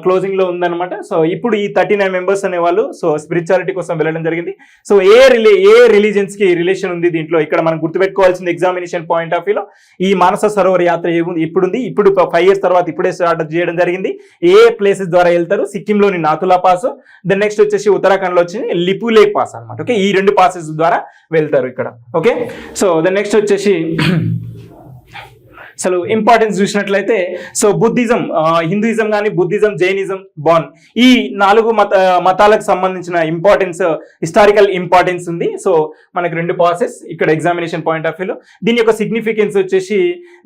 క్లోజింగ్ లో ఉందన్నమాట. సో ఇప్పుడు ఈ 39 మెంబర్స్ అనే వాళ్ళు సో స్పిరిచువాలిటీ కోసం వెళ్ళడం జరిగింది. సో ఏ రిలీజియన్స్ కి రిలేషన్ ఉంది దీంట్లో, ఇక్కడ మనం గుర్తుపెట్టుకోవాల్సింది ఎగ్జామినేషన్ పాయింట్ ఆఫ్ వ్యూలో ఈ మానస సరోవర్ యాత్ర ఇప్పుడు 5 years తర్వాత ఇప్పుడే స్టార్ట్ చేయడం జరిగింది. ఏ ప్లేసెస్ ద్వారా వెళ్తారు, సిక్కింలోని నాతులా పాస్, దెన్ నెక్స్ట్ వచ్చేసి ఉత్తరాఖండ్ లో వచ్చి లిపులేక్ పాస్ అనమాట. ఓకే, ఈ 2 పాసెస్ ద్వారా వెళ్తారు ఇక్కడ. ఓకే, సో దెన్ నెక్స్ట్ వచ్చేసి అసలు ఇంపార్టెన్స్ చూసినట్లయితే సో బుద్ధిజం, హిందూయిజం కానీ బుద్ధిజం, జైనిజం, బాన్, ఈ 4 మతాలకు సంబంధించిన ఇంపార్టెన్స్, హిస్టారికల్ ఇంపార్టెన్స్ ఉంది. సో మనకి 2 పాసెస్ ఇక్కడ ఎగ్జామినేషన్ పాయింట్ ఆఫ్ వ్యూలో. దీని యొక్క సిగ్నిఫికెన్స్ వచ్చేసి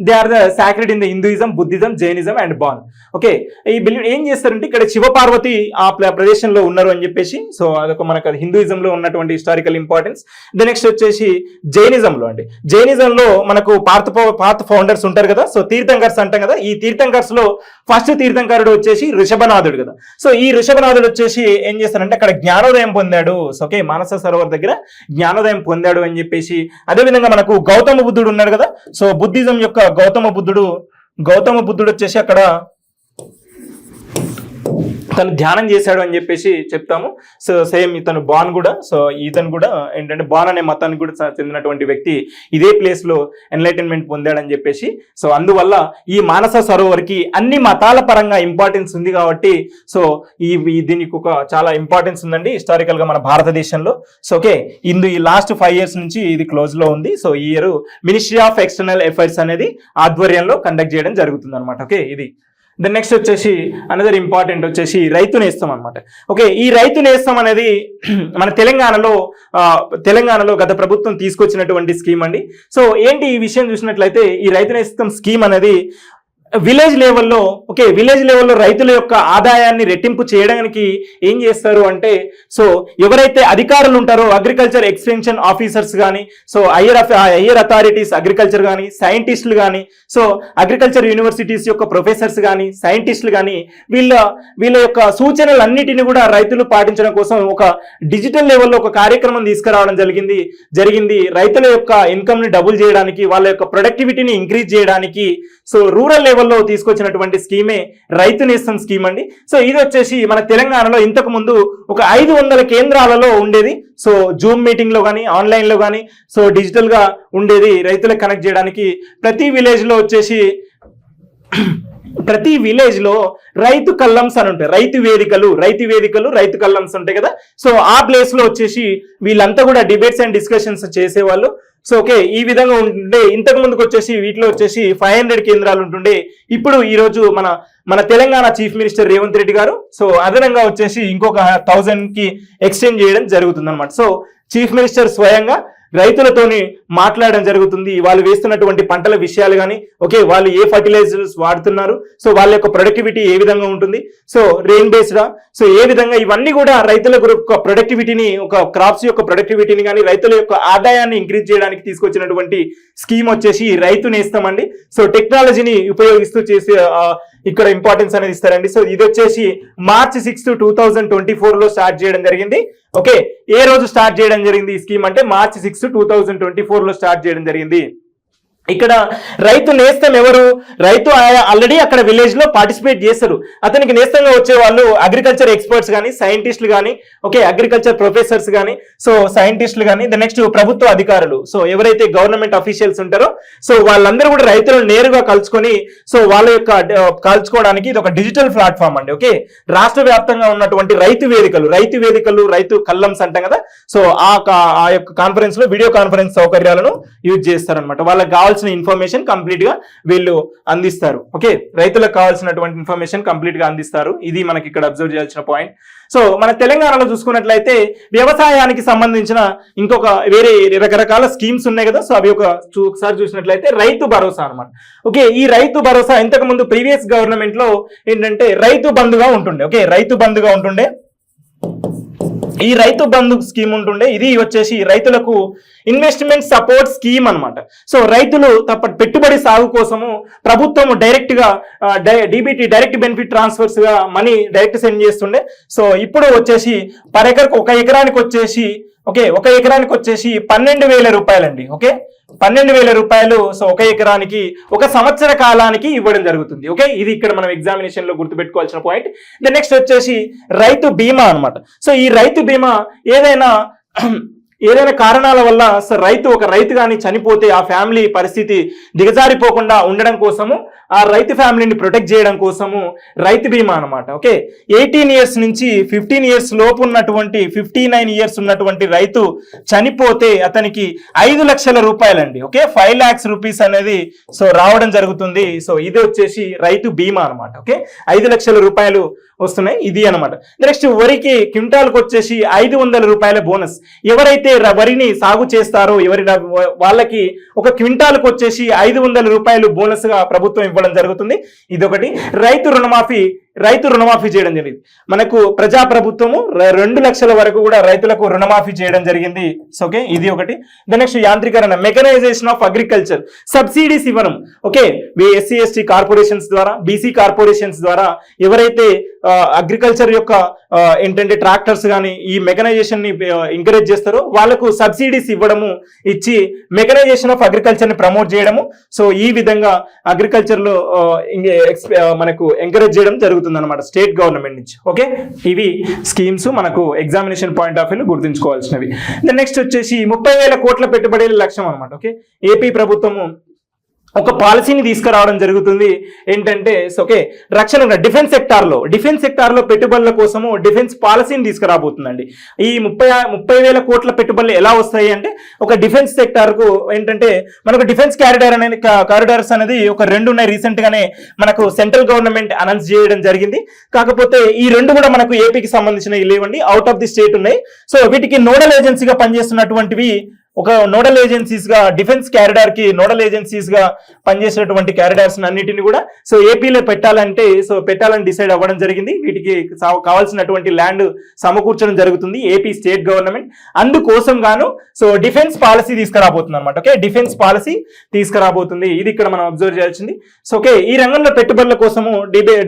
they are the sacred in the Hinduism, Buddhism, Jainism and Bon. Okay, ఈ బిలీవ్ ఏం చేస్తారంటే ఇక్కడ శివపార్వతి ఆ ప్రదేశంలో ఉన్నారు అని చెప్పేసి, సో అదొక మనకు హిందూయిజంలో ఉన్నటువంటి హిస్టారికల్ ఇంపార్టెన్స్. ద నెక్స్ట్ వచ్చేసి జైనిజంలో అండి, జైనిజంలో మనకు పాత ఫౌండర్స్ ఉంటారు కదా, సో తీర్థంకర్స్ అంటాం కదా. ఈ తీర్థంకర్స్ లో ఫస్ట్ తీర్థంకరుడు వచ్చేసి ఋషభనాథుడు కదా. సో ఈ ఋషభనాథుడు వచ్చేసి ఏం చేస్తారంటే అక్కడ జ్ఞానోదయం పొందాడు. సో ఓకే, మానస సరోవర్ దగ్గర జ్ఞానోదయం పొందాడు అని చెప్పేసి. అదేవిధంగా మనకు గౌతమ బుద్ధుడు ఉన్నాడు కదా. సో బుద్ధిజం యొక్క గౌతమ బుద్ధుడు వచ్చేసి అక్కడ తను ధ్యానం చేశాడు అని చెప్పేసి చెప్తాము. సో సేమ్ ఇతను బాన్ కూడా, సో ఇతను కూడా ఏంటంటే బాన్ అనే మతానికి కూడా చెందినటువంటి వ్యక్తి ఇదే ప్లేస్ లో ఎన్లైటన్మెంట్ పొందాడని చెప్పేసి. సో అందువల్ల ఈ మానస సరోవర్కి అన్ని మతాల పరంగా ఇంపార్టెన్స్ ఉంది కాబట్టి సో దీనికి ఒక చాలా ఇంపార్టెన్స్ ఉందండి హిస్టారికల్ గా మన భారతదేశంలో. సో ఓకే, ఈ లాస్ట్ 5 years నుంచి ఇది క్లోజ్ లో ఉంది. సో ఈ year ministry of external affairs అనేది ఆధ్వర్యంలో కండక్ట్ చేయడం జరుగుతుంది అనమాట. ఓకే, ఇది దెన్ నెక్స్ట్ వచ్చేసి అనదర్ ఇంపార్టెంట్ వచ్చేసి రైతు నేస్తం అనమాట. ఓకే, ఈ రైతు నేస్తం అనేది మన తెలంగాణలో గత ప్రభుత్వం తీసుకొచ్చినటువంటి స్కీమ్ అండి. సో ఏంటి ఈ విషయం చూసినట్లయితే ఈ రైతు నేస్తం స్కీమ్ అనేది విలేజ్ లెవెల్లో రైతుల యొక్క ఆదాయాన్ని రెట్టింపు చేయడానికి ఏం చేస్తారు అంటే సో ఎవరైతే అధికారులు ఉంటారో అగ్రికల్చర్ ఎక్స్టెన్షన్ ఆఫీసర్స్ కానీ, సో హయ్యర్ అథారిటీస్ అగ్రికల్చర్ కానీ, సైంటిస్టులు కానీ, సో అగ్రికల్చర్ యూనివర్సిటీస్ యొక్క ప్రొఫెసర్స్ కానీ, సైంటిస్టులు కానీ, వీళ్ళ యొక్క సూచనలన్నిటిని కూడా రైతులు పాటించడం కోసం ఒక డిజిటల్ లెవెల్లో ఒక కార్యక్రమం తీసుకురావడం జరిగింది. రైతుల యొక్క ఇన్కమ్ ని డబుల్ చేయడానికి, వాళ్ళ యొక్క ప్రొడక్టివిటీని ఇంక్రీజ్ చేయడానికి సో రూరల్ లెవెల్లో తీసుకొచ్చినటువంటి స్కీమే రైతు నేస్తం స్కీమ్ అండి. సో ఇది వచ్చేసి మన తెలంగాణలో ఇంతకు ముందు ఒక 500 కేంద్రాలలో ఉండేది. సో జూమ్ మీటింగ్ లో కానీ, ఆన్లైన్ లో కానీ, సో డిజిటల్ గా ఉండేది. రైతులకు కనెక్ట్ చేయడానికి ప్రతి విలేజ్ లో వచ్చేసి రైతు కల్లమ్స్ అని ఉంటాయి, రైతు వేదికలు, రైతు కల్లమ్స్ ఉంటాయి కదా. సో ఆ ప్లేస్ లో వచ్చేసి వీళ్ళంతా కూడా డిబేట్స్ అండ్ డిస్కషన్స్ చేసేవాళ్ళు. సో ఓకే, ఈ విధంగా ఉంటుండే. ఇంతకు ముందుకు వచ్చేసి వీటిలో వచ్చేసి 500 కేంద్రాలు ఉంటుండే. ఇప్పుడు ఈ రోజు మన తెలంగాణ చీఫ్ మినిస్టర్ రేవంత్ రెడ్డి గారు సో అదనంగా వచ్చేసి ఇంకొక 1000 కి ఎక్స్టెండ్ చేయడం జరుగుతుంది అనమాట. సో చీఫ్ మినిస్టర్ స్వయంగా రైతులతోని మాట్లాడడం జరుగుతుంది. వాళ్ళు వేస్తున్నటువంటి పంటల విషయాలు కానీ, ఓకే వాళ్ళు ఏ ఫర్టిలైజర్స్ వాడుతున్నారు, సో వాళ్ళ యొక్క ప్రొడక్టివిటీ ఏ విధంగా ఉంటుంది, సో రెయిన్ బేస్డా, సో ఏ విధంగా ఇవన్నీ కూడా రైతుల యొక్క ప్రొడక్టివిటీని, ఒక క్రాప్స్ యొక్క ప్రొడక్టివిటీని కానీ, రైతుల యొక్క ఆదాయాన్ని ఇంక్రీజ్ చేయడానికి తీసుకొచ్చినటువంటి స్కీమ్ వచ్చేసి రైతు నేస్తం అండి. సో టెక్నాలజీని ఉపయోగిస్తూ చేసే ఇక్కడ ఇంపార్టెన్స్ అనేది ఇస్తారండి. సో ఇది వచ్చేసి March 6, 2024 లో స్టార్ట్ చేయడం జరిగింది. ఓకే, ఏ రోజు స్టార్ట్ చేయడం జరిగింది ఈ స్కీమ్ అంటే March 6, 2024 లో స్టార్ట్ చేయడం జరిగింది. ఇక్కడ రైతు నేస్తం ఎవరు, రైతు ఆల్రెడీ అక్కడ విలేజ్ లో పార్టిసిపేట్ చేస్తారు. అతనికి నేస్తంగా వచ్చే వాళ్ళు అగ్రికల్చర్ ఎక్స్పర్ట్స్ కానీ, సైంటిస్టులు కానీ, ఓకే అగ్రికల్చర్ ప్రొఫెసర్స్ కానీ, సో సైంటిస్టులు కానీ, నెక్స్ట్ ప్రభుత్వ అధికారులు, సో ఎవరైతే గవర్నమెంట్ అఫీషియల్స్ ఉంటారో సో వాళ్ళందరూ కూడా రైతులను నేరుగా కలుసుకొని సో వాళ్ళ యొక్క కలుసుకోవడానికి ఇది ఒక డిజిటల్ ప్లాట్ఫామ్ అండి. ఓకే, రాష్ట్ర వ్యాప్తంగా ఉన్నటువంటి రైతు వేదికలు, రైతు కల్లమ్స్ అంటాం కదా. సో ఆ యొక్క కాన్ఫరెన్స్ లో వీడియో కాన్ఫరెన్స్ సౌకర్యాలను యూజ్ చేస్తారనమాట. వాళ్ళకి కావాల్సిన ఇన్ఫర్మేషన్ కంప్లీట్ గా వీళ్ళు అందిస్తారు. ఓకే, రైతులకు కావాల్సినటువంటి ఇన్ఫర్మేషన్ కంప్లీట్ గా అందిస్తారు. ఇది మనకి ఇక్కడ అబ్జర్వ్ చేయాల్సిన పాయింట్. సో మన తెలంగాణలో చూసుకున్నట్లయితే వ్యవసాయానికి సంబంధించిన ఇంకొక వేరే రకరకాల స్కీమ్స్ ఉన్నాయి కదా. సో అవి ఒకసారి చూసినట్లయితే రైతు భరోసా అనమాట. ఓకే, ఈ రైతు భరోసా ఇంతకు ముందు ప్రీవియస్ గవర్నమెంట్ లో ఏంటంటే రైతు బంధుగా ఉంటుండే. ఓకే, రైతు బంధుగా ఉంటుండే. ఈ రైతు బంధు స్కీమ్ ఉంటుండే. ఇది వచ్చేసి రైతులకు ఇన్వెస్ట్మెంట్ సపోర్ట్ స్కీమ్ అనమాట. సో రైతులు పెట్టుబడి సాగు కోసము ప్రభుత్వం డైరెక్ట్ గా డిబిటీ డైరెక్ట్ బెనిఫిట్ ట్రాన్స్ఫర్స్ గా మనీ డైరెక్ట్ సెండ్ చేస్తుండే. సో ఇప్పుడు వచ్చేసి 1 ఎకరానికి వచ్చేసి ఓకే, 1 ఎకరానికి వచ్చేసి 12,000 రూపాయలండి. ఓకే, 12,000 రూపాయలు. సో 1 ఎకరానికి 1 సంవత్సర కాలానికి ఇవ్వడం జరుగుతుంది. ఓకే, ఇది ఇక్కడ మనం ఎగ్జామినేషన్ లో గుర్తుపెట్టుకోవాల్సిన పాయింట్. నెక్స్ట్ వచ్చేసి రైతు బీమా అన్నమాట. సో ఈ రైతు బీమా ఏదైనా కారణాల వల్ల ఒక రైతు కానీ చనిపోతే ఆ ఫ్యామిలీ పరిస్థితి దిగజారిపోకుండా ఉండడం కోసము, ఆ రైతు ఫ్యామిలీని ప్రొటెక్ట్ చేయడం కోసము రైతు బీమా అనమాట. ఓకే, 18 ఇయర్స్ నుంచి 15 ఇయర్స్ లోపు ఉన్నటువంటి 59 ఇయర్స్ ఉన్నటువంటి రైతు చనిపోతే అతనికి 5 లక్షల రూపాయలండి. ఓకే, 5 lakhs రూపీస్ అనేది సో రావడం జరుగుతుంది. సో ఇది వచ్చేసి రైతు బీమా అనమాట. ఓకే, 5 లక్షల రూపాయలు వస్తున్నాయి, ఇది అనమాట. నెక్స్ట్ వరికి క్వింటాల్కి వచ్చేసి 500 రూపాయల బోనస్. ఎవరైతే వరిని సాగు చేస్తారో వాళ్ళకి 1 క్వింటాల్కి వచ్చేసి 500 రూపాయలు బోనస్ గా ప్రభుత్వం ఇవ్వడం జరుగుతుంది. ఇదొకటి. రైతు రుణమాఫీ చేయడం జరిగింది. మనకు ప్రజాప్రభుత్వము 2 లక్షల వరకు కూడా రైతులకు రుణమాఫీ చేయడం జరిగింది. ఓకే, ఇది ఒకటి. నెక్స్ట్ యాంత్రీకరణ, మెకనైజేషన్ ఆఫ్ అగ్రికల్చర్, సబ్సిడీస్ ఇవ్వడం. ఓకే, ఎస్సీ ఎస్టీ కార్పొరేషన్స్ ద్వారా, బీసీ కార్పొరేషన్స్ ద్వారా ఎవరైతే అగ్రికల్చర్ యొక్క ఏంటంటే ట్రాక్టర్స్ కానీ ఈ మెకనైజేషన్ ని ఎంకరేజ్ చేస్తారో వాళ్ళకు సబ్సిడీస్ ఇచ్చి మెకనైజేషన్ ఆఫ్ అగ్రికల్చర్ ని ప్రమోట్ చేయడము. సో ఈ విధంగా అగ్రికల్చర్ లో మనకు ఎంకరేజ్ చేయడం జరుగుతుంది అనమాట స్టేట్ గవర్నమెంట్ నుంచి. ఓకే, ఇవి స్కీమ్స్ మనకు ఎగ్జామినేషన్ పాయింట్ ఆఫ్ వ్యూ గుర్తుంచుకోవాల్సినవి. నెక్స్ట్ వచ్చేసి 30,000 కోట్ల పెట్టుబడుల లక్ష్యం అనమాట. ఓకే, ఏపీ ప్రభుత్వము ఒక పాలసీని తీసుకురావడం జరుగుతుంది. ఏంటంటే ఓకే, రక్షణ డిఫెన్స్ సెక్టార్ లో పెట్టుబడుల కోసము డిఫెన్స్ పాలసీని తీసుకురాబోతుందండి. ఈ 30,000 కోట్ల పెట్టుబడులు ఎలా వస్తాయి అంటే, ఒక డిఫెన్స్ సెక్టార్ కు ఏంటంటే మనకు డిఫెన్స్ కారిడార్స్ అనేది ఒక 2 ఉన్నాయి. రీసెంట్ గానే మనకు సెంట్రల్ గవర్నమెంట్ అనౌన్స్ చేయడం జరిగింది. కాకపోతే ఈ 2 కూడా మనకు ఏపీకి సంబంధించినవి లేవండి, అవుట్ ఆఫ్ ది స్టేట్ ఉన్నాయి. సో వీటికి నోడల్ ఏజెన్సీగా పనిచేస్తున్నటువంటివి ఒక నోడల్ ఏజెన్సీస్ గా డిఫెన్స్ క్యారిడార్ కి నోడల్ ఏజెన్సీస్ గా పనిచేసినటువంటి క్యారిడార్స్ అన్నిటిని కూడా సో ఏపీలో పెట్టాలని డిసైడ్ అవ్వడం జరిగింది. వీటికి కావాల్సినటువంటి ల్యాండ్ సమకూర్చడం జరుగుతుంది ఏపీ స్టేట్ గవర్నమెంట్. అందుకోసం గాను సో డిఫెన్స్ పాలసీ తీసుకురాబోతుంది అనమాట. ఓకే, డిఫెన్స్ పాలసీ తీసుకురాబోతుంది. ఇది ఇక్కడ మనం అబ్జర్వ్ చేయాల్సింది. సో ఓకే, ఈ రంగంలో పెట్టుబడుల కోసము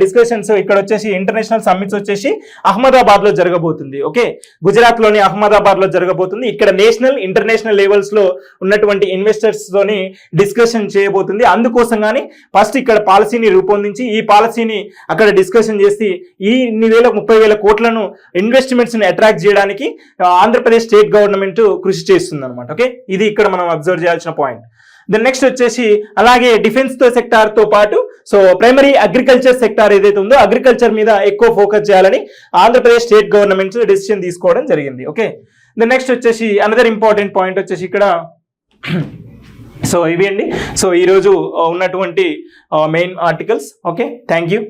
డిస్కషన్స్ ఇక్కడ వచ్చేసి ఇంటర్నేషనల్ సమ్మిట్స్ వచ్చేసి అహ్మదాబాద్ లో జరగబోతుంది. ఓకే, గుజరాత్ లోని అహ్మదాబాద్ లో జరగబోతుంది. ఇక్కడ నేషనల్ ఇంటర్నేషనల్ లెవెల్స్ లో ఉన్నటువంటి ఇన్వెస్టర్స్ తోని డిస్కషన్ చేయబోతుంది. అందుకోసం గానీ ఫస్ట్ ఇక్కడ పాలసీని రూపొందించి ఈ పాలసీని అక్కడ డిస్కషన్ చేసి ఈ 30,000 కోట్లను ఇన్వెస్ట్మెంట్స్ ని అట్రాక్ట్ చేయడానికి ఆంధ్రప్రదేశ్ స్టేట్ గవర్నమెంట్ కృషి చేస్తుంది అనమాట. ఓకే, ఇది ఇక్కడ మనం అబ్జర్వ్ చేయాల్సిన పాయింట్. నెక్స్ట్ వచ్చేసి అలాగే డిఫెన్స్ సెక్టార్ తో పాటు సో ప్రైమరీ అగ్రికల్చర్ సెక్టార్ ఏదైతే ఉందో అగ్రికల్చర్ మీద ఎక్కువ ఫోకస్ చేయాలని ఆంధ్రప్రదేశ్ స్టేట్ గవర్నమెంట్ డెసిషన్ తీసుకోవడం జరిగింది. ఓకే, నెక్స్ట్ వచ్చేసి అనదర్ ఇంపార్టెంట్ పాయింట్ వచ్చేసి ఇక్కడ సో ఇవి అండి. సో ఈరోజు ఉన్నటువంటి main articles. Okay, thank you.